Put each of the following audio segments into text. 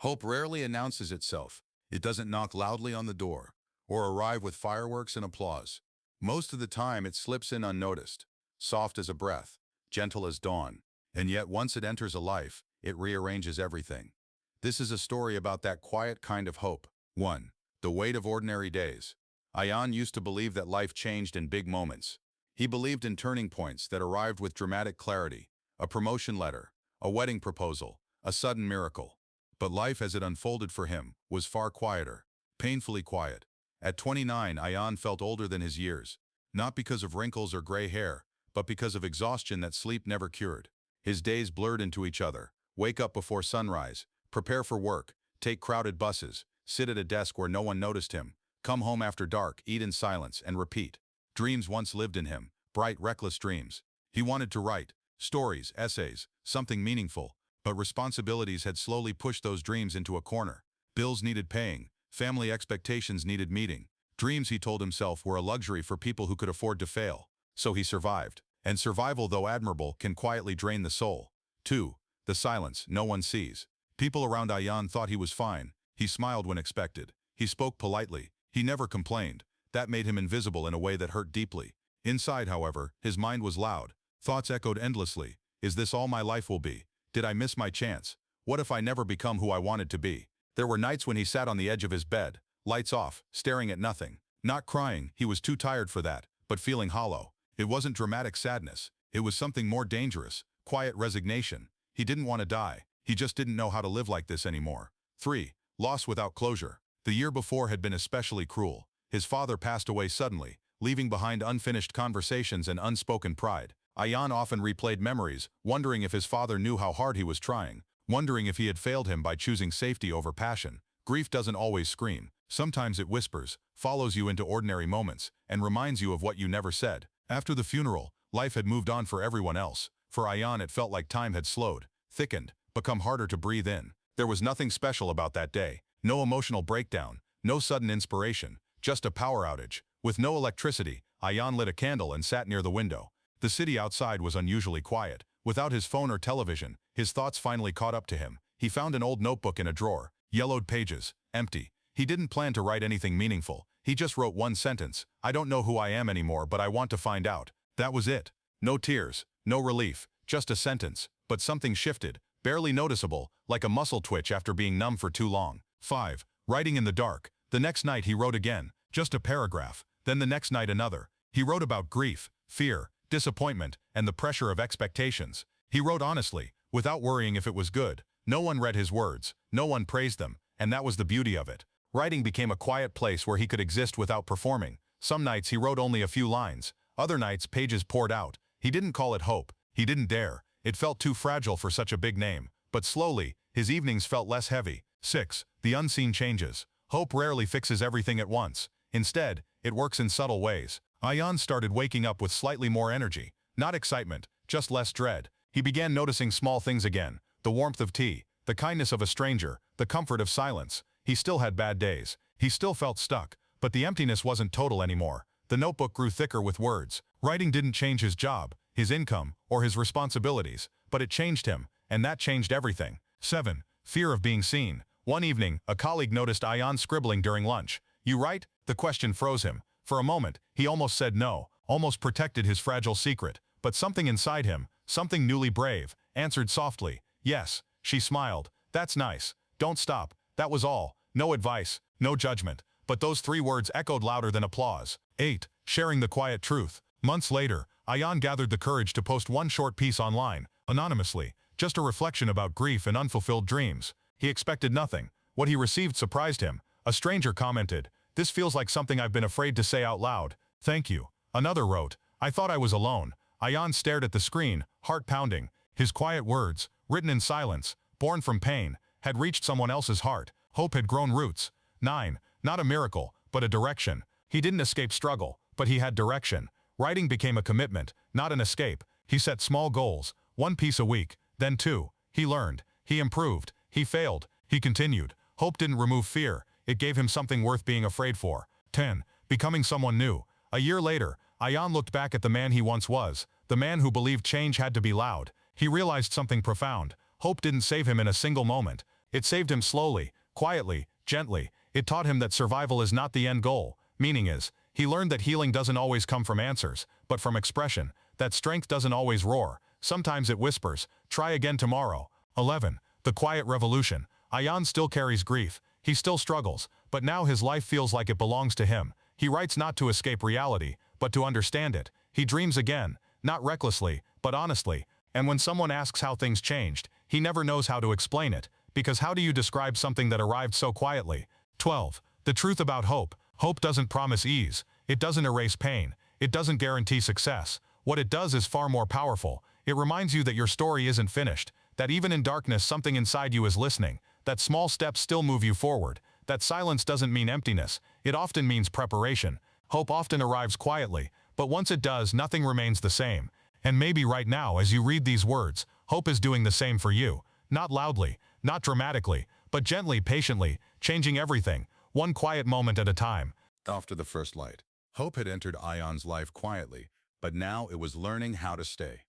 Hope rarely announces itself. It doesn't knock loudly on the door or arrive with fireworks and applause. Most of the time, it slips in unnoticed, soft as a breath, gentle as dawn. And yet, once it enters a life, it rearranges everything. This is a story about that quiet kind of hope. 1. The weight of ordinary days. Ayan used to believe that life changed in big moments. He believed in turning points that arrived with dramatic clarity, a promotion letter, a wedding proposal, a sudden miracle. But life as it unfolded for him was far quieter, painfully quiet. At 29, Ayan felt older than his years, not because of wrinkles or gray hair, but because of exhaustion that sleep never cured. His days blurred into each other. Wake up before sunrise, prepare for work, take crowded buses, sit at a desk where no one noticed him, come home after dark, eat in silence, and repeat. Dreams once lived in him, bright, reckless dreams. He wanted to write stories, essays, something meaningful, but responsibilities had slowly pushed those dreams into a corner. Bills needed paying, family expectations needed meeting. Dreams, he told himself, were a luxury for people who could afford to fail. So he survived. And survival, though admirable, can quietly drain the soul. 2. The silence no one sees. People around Ayan thought he was fine. He smiled when expected. He spoke politely. He never complained. That made him invisible in a way that hurt deeply. Inside, however, his mind was loud. Thoughts echoed endlessly. Is this all my life will be? Did I miss my chance? What if I never become who I wanted to be? There were nights when he sat on the edge of his bed, lights off, staring at nothing. Not crying, he was too tired for that, but feeling hollow. It wasn't dramatic sadness. It was something more dangerous, quiet resignation. He didn't want to die. He just didn't know how to live like this anymore. 3. Loss without closure. The year before had been especially cruel. His father passed away suddenly, leaving behind unfinished conversations and unspoken pride. Ayan often replayed memories, wondering if his father knew how hard he was trying, wondering if he had failed him by choosing safety over passion. Grief doesn't always scream. Sometimes it whispers, follows you into ordinary moments, and reminds you of what you never said. After the funeral, life had moved on for everyone else. For Ayan, it felt like time had slowed, thickened, become harder to breathe in. There was nothing special about that day. No emotional breakdown, no sudden inspiration, just a power outage. With no electricity, Ayan lit a candle and sat near the window. The city outside was unusually quiet. Without his phone or television, his thoughts finally caught up to him. He found an old notebook in a drawer, yellowed pages, empty. He didn't plan to write anything meaningful. He just wrote one sentence. I don't know who I am anymore, but I want to find out. That was it. No tears, no relief, just a sentence. But something shifted, barely noticeable, like a muscle twitch after being numb for too long. 5. Writing in the dark. The next night he wrote again, just a paragraph. Then the next night another. He wrote about grief, fear, disappointment, and the pressure of expectations. He wrote honestly, without worrying if it was good. No one read his words, no one praised them, and that was the beauty of it. Writing became a quiet place where he could exist without performing. Some nights he wrote only a few lines. Other nights pages poured out. He didn't call it hope. He didn't dare. It felt too fragile for such a big name. But slowly, his evenings felt less heavy. 6. The unseen changes. Hope rarely fixes everything at once. Instead, it works in subtle ways. Ayan started waking up with slightly more energy. Not excitement, just less dread. He began noticing small things again. The warmth of tea, the kindness of a stranger, the comfort of silence. He still had bad days. He still felt stuck. But the emptiness wasn't total anymore. The notebook grew thicker with words. Writing didn't change his job, his income, or his responsibilities. But it changed him, and that changed everything. 7. Fear of being seen. One evening, a colleague noticed Ayan scribbling during lunch. You write? The question froze him. For a moment, he almost said no, almost protected his fragile secret. But something inside him, something newly brave, answered softly, yes. She smiled. That's nice. Don't stop. That was all. No advice, no judgment. But those 3 words echoed louder than applause. 8. Sharing the quiet truth. Months later, Ayan gathered the courage to post one short piece online, anonymously, just a reflection about grief and unfulfilled dreams. He expected nothing. What he received surprised him. A stranger commented, "This feels like something I've been afraid to say out loud. Thank you." Another wrote, "I thought I was alone." Ayan stared at the screen, heart pounding. His quiet words, written in silence, born from pain, had reached someone else's heart. Hope had grown roots. 9. Not a miracle, but a direction. He didn't escape struggle, but he had direction. Writing became a commitment, not an escape. He set small goals, 1 piece a week, then 2. He learned. He improved. He failed. He continued. Hope didn't remove fear. It gave him something worth being afraid for. 10. Becoming someone new. A year later, Ayan looked back at the man he once was, the man who believed change had to be loud. He realized something profound. Hope didn't save him in a single moment. It saved him slowly, quietly, gently. It taught him that survival is not the end goal. Meaning is, he learned that healing doesn't always come from answers, but from expression, that strength doesn't always roar. Sometimes it whispers, try again tomorrow. 11. The quiet revolution. Ayan still carries grief. He still struggles, but now his life feels like it belongs to him. He writes not to escape reality, but to understand it. He dreams again, not recklessly, but honestly. And when someone asks how things changed, he never knows how to explain it, because how do you describe something that arrived so quietly? 12. The truth about hope. Hope doesn't promise ease. It doesn't erase pain. It doesn't guarantee success. What it does is far more powerful. It reminds you that your story isn't finished, that even in darkness something inside you is listening, that small steps still move you forward, that silence doesn't mean emptiness, it often means preparation. Hope often arrives quietly, but once it does, nothing remains the same. And maybe right now, as you read these words, hope is doing the same for you. Not loudly, not dramatically, but gently, patiently, changing everything, one quiet moment at a time. After the first light, hope had entered Ayan's life quietly, but now it was learning how to stay.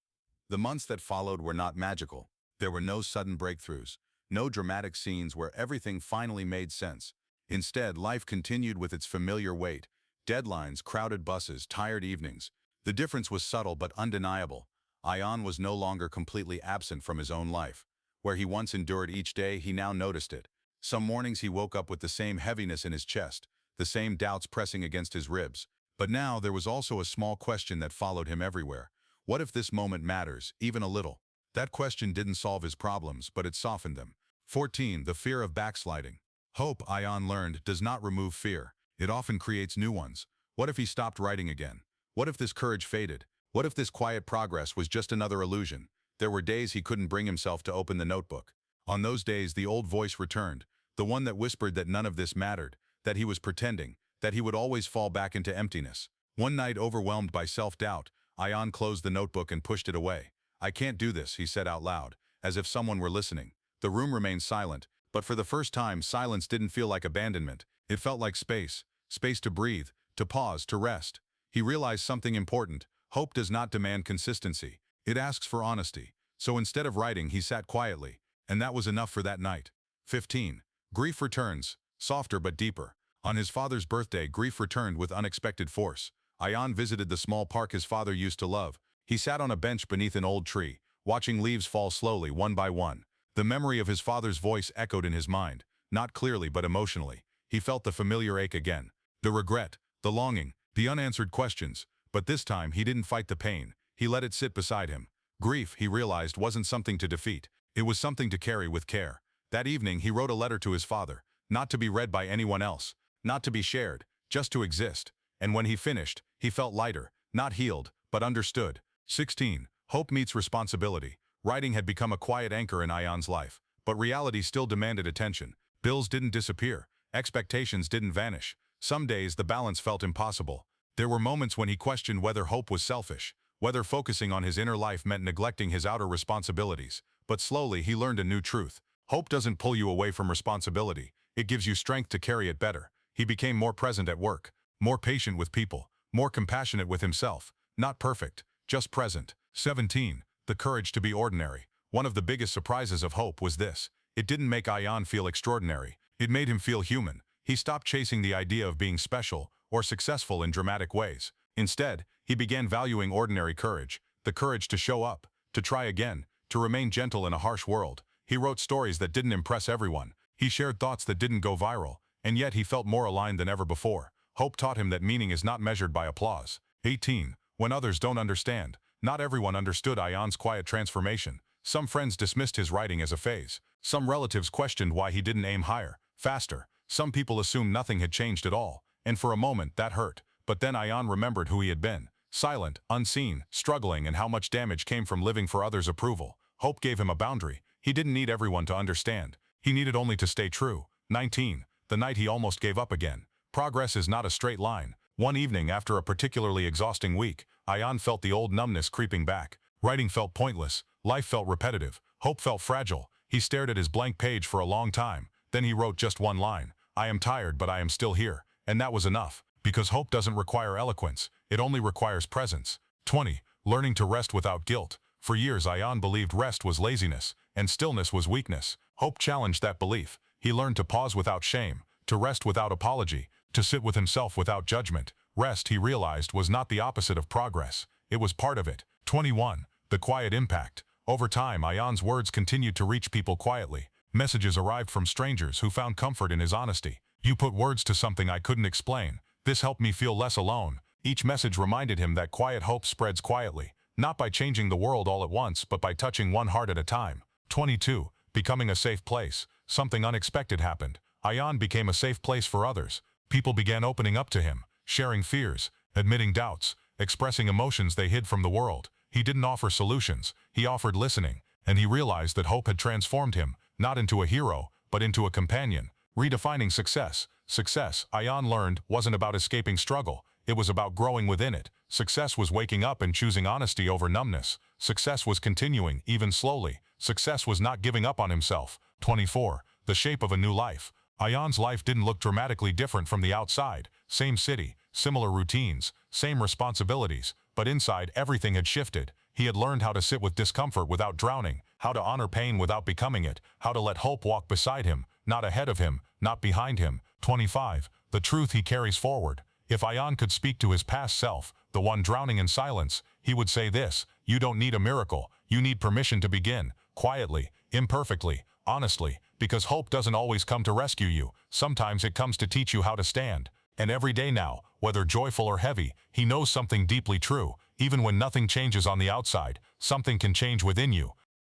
The months that followed were not magical. There were no sudden breakthroughs, no dramatic scenes where everything finally made sense. Instead, life continued with its familiar weight. Deadlines, crowded buses, tired evenings. The difference was subtle but undeniable. Ayan was no longer completely absent from his own life. Where he once endured each day, he now noticed it. Some mornings he woke up with the same heaviness in his chest, the same doubts pressing against his ribs. But now there was also a small question that followed him everywhere. What if this moment matters, even a little? That question didn't solve his problems, but it softened them. 14. The fear of backsliding. Hope, Ayan learned, does not remove fear. It often creates new ones. What if he stopped writing again? What if this courage faded? What if this quiet progress was just another illusion? There were days he couldn't bring himself to open the notebook. On those days, the old voice returned, the one that whispered that none of this mattered, that he was pretending, that he would always fall back into emptiness. One night, overwhelmed by self-doubt, Ayan closed the notebook and pushed it away. I can't do this, he said out loud, as if someone were listening. The room remained silent, but for the first time, silence didn't feel like abandonment. It felt like space. Space to breathe, to pause, to rest. He realized something important. Hope does not demand consistency. It asks for honesty. So instead of writing, he sat quietly. And that was enough for that night. 15. Grief returns, softer but deeper. On his father's birthday, grief returned with unexpected force. Ayan visited the small park his father used to love. He sat on a bench beneath an old tree, watching leaves fall slowly, one by one. The memory of his father's voice echoed in his mind, not clearly but emotionally. He felt the familiar ache again. The regret, the longing, the unanswered questions. But this time, he didn't fight the pain. He let it sit beside him. Grief, he realized, wasn't something to defeat. It was something to carry with care. That evening, he wrote a letter to his father, not to be read by anyone else, not to be shared, just to exist. And when he finished, he felt lighter, not healed, but understood. 16. Hope meets responsibility. Writing had become a quiet anchor in Ayan's life, but reality still demanded attention. Bills didn't disappear. Expectations didn't vanish. Some days, the balance felt impossible. There were moments when he questioned whether hope was selfish, whether focusing on his inner life meant neglecting his outer responsibilities. But slowly, he learned a new truth. Hope doesn't pull you away from responsibility. It gives you strength to carry it better. He became more present at work, more patient with people, more compassionate with himself. Not perfect, just present. 17. The courage to be ordinary. One of the biggest surprises of hope was this. It didn't make Ayan feel extraordinary. It made him feel human. He stopped chasing the idea of being special or successful in dramatic ways. Instead, he began valuing ordinary courage, the courage to show up, to try again, to remain gentle in a harsh world. He wrote stories that didn't impress everyone. He shared thoughts that didn't go viral, and yet he felt more aligned than ever before. Hope taught him that meaning is not measured by applause. 18. When others don't understand. Not everyone understood Ayan's quiet transformation. Some friends dismissed his writing as a phase. Some relatives questioned why he didn't aim higher, faster. Some people assumed nothing had changed at all. And for a moment, that hurt. But then Ayan remembered who he had been. Silent, unseen, struggling, and how much damage came from living for others' approval. Hope gave him a boundary. He didn't need everyone to understand. He needed only to stay true. 19. The night he almost gave up again. Progress is not a straight line. One evening, after a particularly exhausting week, Ayan felt the old numbness creeping back. Writing felt pointless. Life felt repetitive. Hope felt fragile. He stared at his blank page for a long time. Then he wrote just one line. I am tired, but I am still here. And that was enough. Because hope doesn't require eloquence. It only requires presence. 20. Learning to rest without guilt. For years, Ayan believed rest was laziness, and stillness was weakness. Hope challenged that belief. He learned to pause without shame, to rest without apology, to sit with himself without judgment. Rest, he realized, was not the opposite of progress. It was part of it. 21. The quiet impact. Over time, Ayan's words continued to reach people quietly. Messages arrived from strangers who found comfort in his honesty. You put words to something I couldn't explain. This helped me feel less alone. Each message reminded him that quiet hope spreads quietly, not by changing the world all at once, but by touching one heart at a time. 22. Becoming a safe place. Something unexpected happened. Ayan became a safe place for others. People began opening up to him, sharing fears, admitting doubts, expressing emotions they hid from the world. He didn't offer solutions, he offered listening, and he realized that hope had transformed him, not into a hero, but into a companion. Redefining success. Success, Ayan learned, wasn't about escaping struggle. It was about growing within it. Success was waking up and choosing honesty over numbness. Success was continuing, even slowly. Success was not giving up on himself. 24. The shape of a new life. Ayan's life didn't look dramatically different from the outside. Same city, similar routines, same responsibilities, but inside everything had shifted. He had learned how to sit with discomfort without drowning, how to honor pain without becoming it, how to let hope walk beside him, not ahead of him, not behind him. 25. The truth he carries forward. If Ayan could speak to his past self, the one drowning in silence, he would say this: you don't need a miracle, you need permission to begin, quietly, imperfectly, honestly, because hope doesn't always come to rescue you, sometimes it comes to teach you how to stand. And every day now, whether joyful or heavy, he knows something deeply true. Even when nothing changes on the outside, something can change within you.